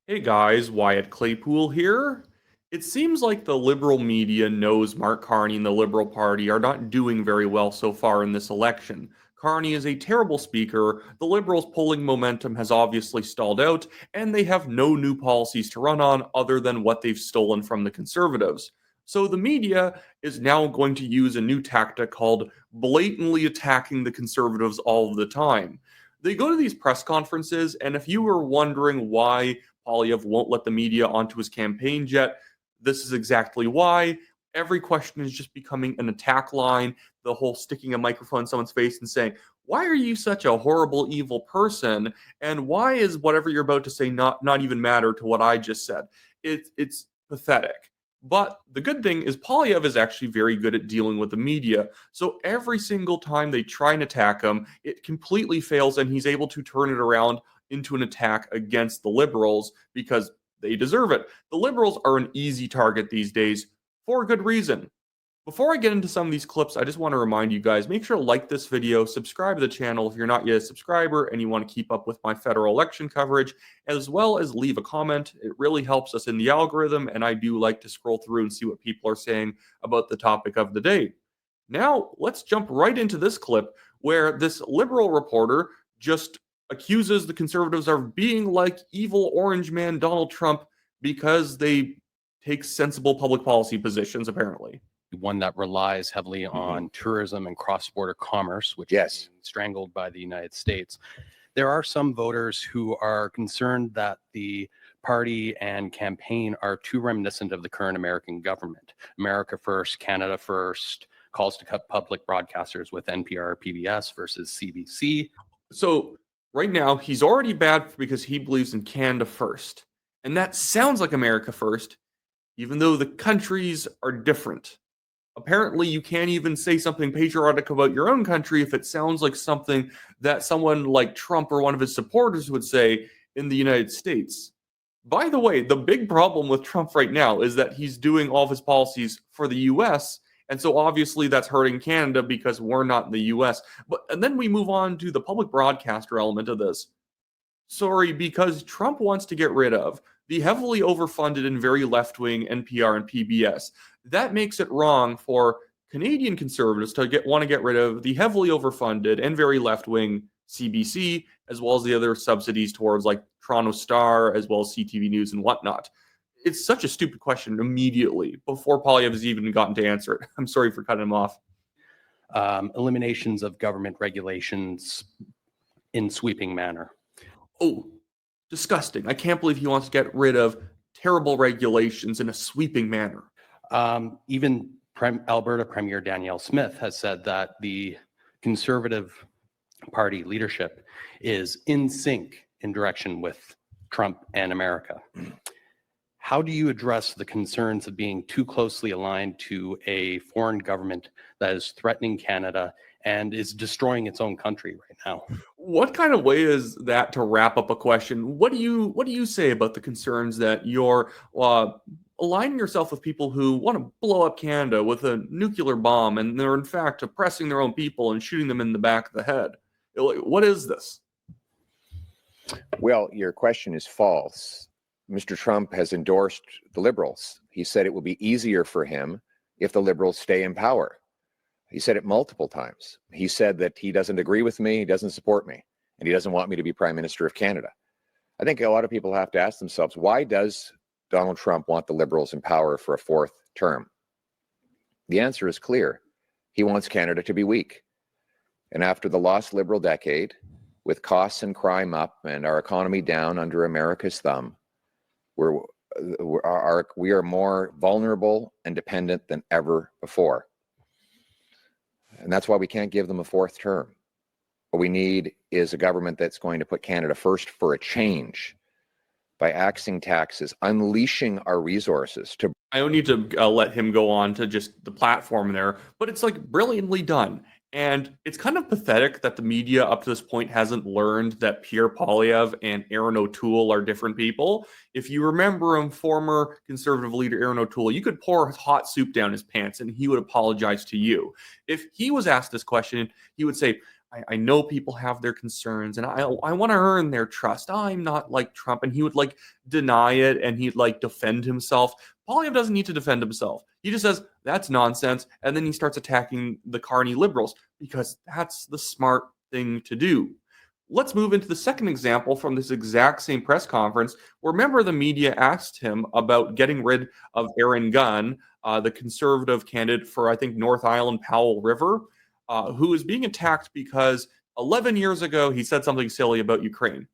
Hey guys, Wyatt Claypool here. It seems like the liberal media knows Mark Carney and the Liberal Party are not doing very well so far in this election. Carney is a terrible speaker, the Liberals' polling momentum has obviously stalled out, and they have no new policies to run on other than what they've stolen from the Conservatives. So the media is now going to use a new tactic called blatantly attacking the Conservatives all the time. They go to these press conferences, and if you were wondering why Poilievre won't let the media onto his campaign jet. This is exactly why. Every question is just becoming an attack line. The whole sticking a microphone in someone's face and saying, "Why are you such a horrible, evil person? And why is whatever you're about to say not even matter to what I just said?" It's pathetic. But the good thing is Poilievre is actually very good at dealing with the media. So every single time they try and attack him, it completely fails, and he's able to turn it around into an attack against the Liberals because they deserve it. The Liberals are an easy target these days for a good reason. Before I get into some of these clips, I just want to remind you guys, make sure to like this video, subscribe to the channel if you're not yet a subscriber and you want to keep up with my federal election coverage, as well as leave a comment. It really helps us in the algorithm, and I do like to scroll through and see what people are saying about the topic of the day. Now, let's jump right into this clip where this liberal reporter just accuses the Conservatives of being like evil orange man Donald Trump because they take sensible public policy positions, apparently. One that relies heavily on tourism and cross-border commerce, which is being strangled by the United States. There are some voters who are concerned that the party and campaign are too reminiscent of the current American government. America first, Canada first, calls to cut public broadcasters with NPR, PBS versus CBC. So right now, he's already bad because he believes in Canada first. And that sounds like America first, even though the countries are different. Apparently, you can't even say something patriotic about your own country if it sounds like something that someone like Trump or one of his supporters would say in the United States. By the way, the big problem with Trump right now is that he's doing all of his policies for the US. And so obviously that's hurting Canada because we're not in the US. And then we move on to the public broadcaster element of this. Sorry, because Trump wants to get rid of the heavily overfunded and very left-wing NPR and PBS. That makes it wrong for Canadian Conservatives to want to get rid of the heavily overfunded and very left-wing CBC, as well as the other subsidies towards like Toronto Star, as well as CTV News and whatnot. It's such a stupid question immediately before Poilievre has even gotten to answer it. I'm sorry for cutting him off. Eliminations of government regulations in sweeping manner. Oh, disgusting. I can't believe he wants to get rid of terrible regulations in a sweeping manner. Even Alberta Premier Danielle Smith has said that the Conservative Party leadership is in sync in direction with Trump and America. How do you address the concerns of being too closely aligned to a foreign government that is threatening Canada and is destroying its own country right now? What kind of way is that to wrap up a question? What do you say about the concerns that you're aligning yourself with people who want to blow up Canada with a nuclear bomb, and they're in fact oppressing their own people and shooting them in the back of the head? What is this? Well, your question is false. Mr. Trump has endorsed the Liberals. He said it will be easier for him if the Liberals stay in power. He said it multiple times. He said that he doesn't agree with me, he doesn't support me, and he doesn't want me to be Prime Minister of Canada. I think a lot of people have to ask themselves, why does Donald Trump want the Liberals in power for a fourth term? The answer is clear. He wants Canada to be weak. And after the lost Liberal decade, with costs and crime up and our economy down under America's thumb, we are more vulnerable and dependent than ever before. And that's why we can't give them a fourth term. What we need is a government that's going to put Canada first for a change by axing taxes, unleashing our resources to... I don't need to let him go on to just the platform there, but it's like brilliantly done. And it's kind of pathetic that the media up to this point hasn't learned that Pierre Poilievre and Aaron O'Toole are different people. If you remember him, former Conservative leader Aaron O'Toole, you could pour hot soup down his pants and he would apologize to you. If he was asked this question, he would say, I know people have their concerns and I want to earn their trust. I'm not like Trump. And he would like deny it and he'd like defend himself. Poilievre doesn't need to defend himself. He just says that's nonsense. And then he starts attacking the Carney liberals because that's the smart thing to do. Let's move into the second example from this exact same press conference where a member of the media asked him about getting rid of Aaron Gunn, the conservative candidate for, I think, North Island Powell River, who is being attacked because 11 years ago he said something silly about Ukraine.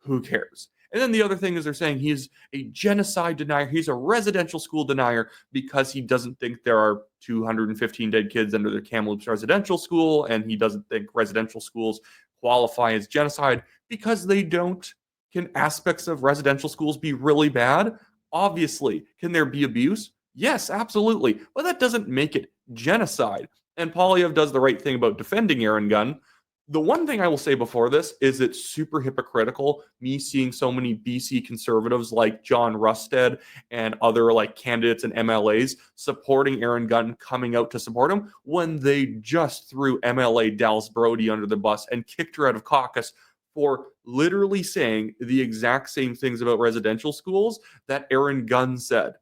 Who cares? And then the other thing is they're saying he's a genocide denier. He's a residential school denier because he doesn't think there are 215 dead kids under the Kamloops residential school, and he doesn't think residential schools qualify as genocide because they don't. Can aspects of residential schools be really bad? Obviously. Can there be abuse? Yes, absolutely. But that doesn't make it genocide. And Poilievre does the right thing about defending Aaron Gunn. The one thing I will say before this is it's super hypocritical, me seeing so many BC conservatives like John Rusted and other like candidates and MLAs supporting Aaron Gunn, coming out to support him when they just threw MLA Dallas Brody under the bus and kicked her out of caucus for literally saying the exact same things about residential schools that Aaron Gunn said.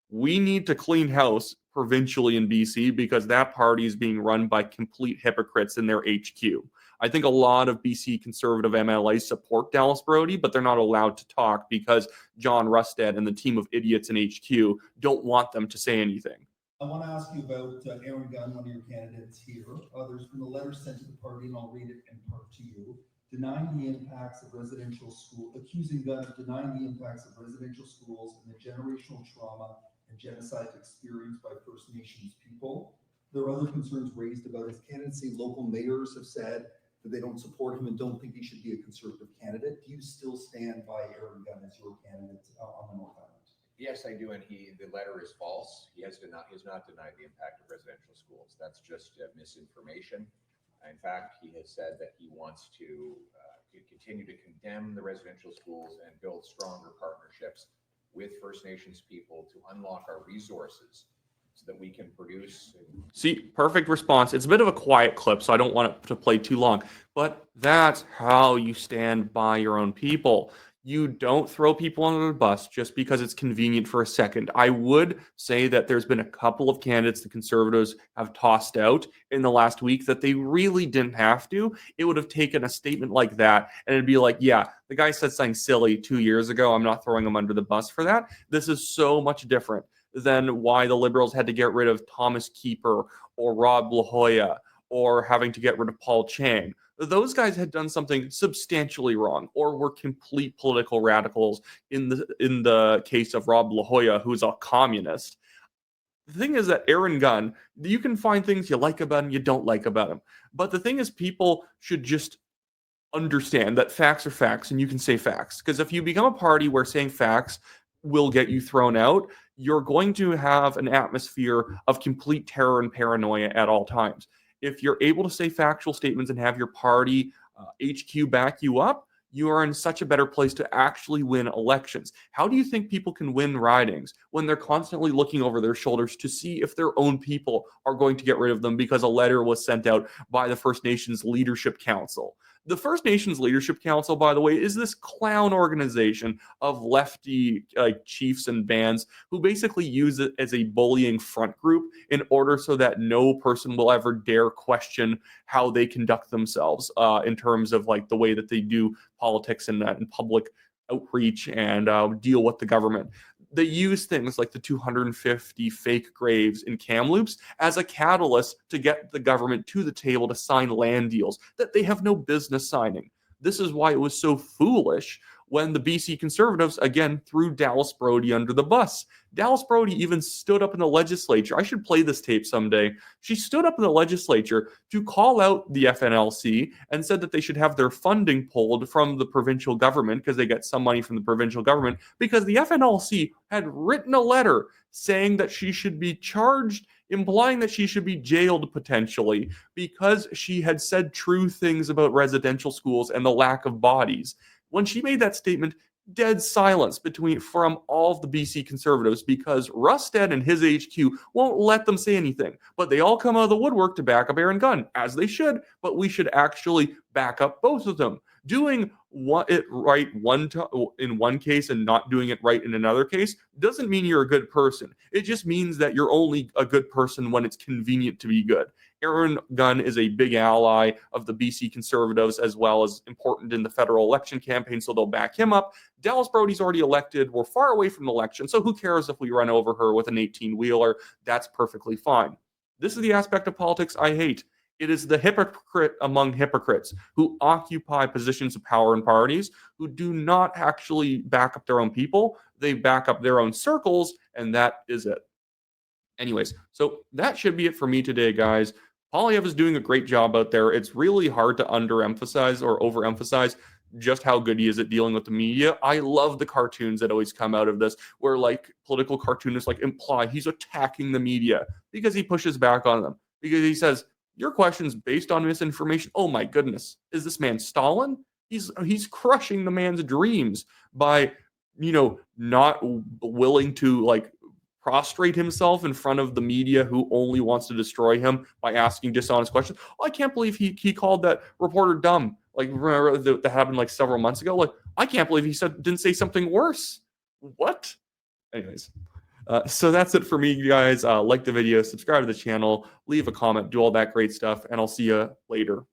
We need to clean house provincially in BC because that party is being run by complete hypocrites in their HQ. I think a lot of BC conservative MLAs support Dallas Brody, but they're not allowed to talk because John Rusted and the team of idiots in HQ don't want them to say anything. I want to ask you about Aaron Gunn, one of your candidates here. There's been a letter sent to the party, and I'll read it in part to you, denying the impacts of residential school, accusing Gunn of denying the impacts of residential schools and the generational trauma and genocide experienced by First Nations people. There are other concerns raised about his candidacy. Local mayors have said that they don't support him and don't think he should be a conservative candidate. Do you still stand by Aaron Gunn as your candidate on the North Island? Yes, I do, and the letter is false. He has not denied the impact of residential schools. That's just misinformation. In fact, he has said that he wants to continue to condemn the residential schools and build stronger partnerships with First Nations people to unlock our resources so that we can produce. See, perfect response. It's a bit of a quiet clip, so I don't want it to play too long. But that's how you stand by your own people. You don't throw people under the bus just because it's convenient for a second. I would say that there's been a couple of candidates the Conservatives have tossed out in the last week that they really didn't have to. It would have taken a statement like that, and it'd be like, yeah, the guy said something silly 2 years ago. I'm not throwing him under the bus for that. This is so much different than why the Liberals had to get rid of Thomas Keeper or Rob La Hoya or having to get rid of Paul Chang. Those guys had done something substantially wrong or were complete political radicals in the case of Rob La Hoya, who's a communist. The thing is that Aaron Gunn, you can find things you like about him, you don't like about him. But the thing is, people should just understand that facts are facts and you can say facts. Because if you become a party where saying facts will get you thrown out, you're going to have an atmosphere of complete terror and paranoia at all times. If you're able to say factual statements and have your party HQ back you up, you are in such a better place to actually win elections. How do you think people can win ridings when they're constantly looking over their shoulders to see if their own people are going to get rid of them because a letter was sent out by the First Nations Leadership Council? The First Nations Leadership Council, by the way, is this clown organization of lefty chiefs and bands who basically use it as a bullying front group in order so that no person will ever dare question how they conduct themselves in terms of like the way that they do politics and public outreach and deal with the government. They use things like the 250 fake graves in Kamloops as a catalyst to get the government to the table to sign land deals that they have no business signing. This is why it was so foolish when the BC Conservatives, again, threw Dallas Brody under the bus. Dallas Brody even stood up in the legislature. I should play this tape someday. She stood up in the legislature to call out the FNLC and said that they should have their funding pulled from the provincial government because they get some money from the provincial government because the FNLC had written a letter saying that she should be charged, implying that she should be jailed potentially because she had said true things about residential schools and the lack of bodies. When she made that statement, dead silence from all of the BC Conservatives because Rustad and his HQ won't let them say anything. But they all come out of the woodwork to back up Aaron Gunn, as they should. But we should actually back up both of them. Doing it right in one case and not doing it right in another case doesn't mean you're a good person. It just means that you're only a good person when it's convenient to be good. Aaron Gunn is a big ally of the BC Conservatives as well as important in the federal election campaign, so they'll back him up. Dallas Brody's already elected. We're far away from the election, so who cares if we run over her with an 18-wheeler? That's perfectly fine. This is the aspect of politics I hate. It is the hypocrite among hypocrites who occupy positions of power in parties who do not actually back up their own people. They back up their own circles, and that is it. Anyways, so that should be it for me today, guys. Poilievre is doing a great job out there. It's really hard to underemphasize or overemphasize just how good he is at dealing with the media. I love the cartoons that always come out of this where like political cartoonists like imply he's attacking the media because he pushes back on them. Because he says, your question's based on misinformation. Oh my goodness. Is this man Stalin? He's crushing the man's dreams by, not willing to like prostrate himself in front of the media who only wants to destroy him by asking dishonest questions. Oh, I can't believe he called that reporter dumb. Like, remember that happened like several months ago? Like, I can't believe he didn't say something worse. What? Anyways, so that's it for me, guys. Like the video, subscribe to the channel, leave a comment, do all that great stuff, and I'll see you later.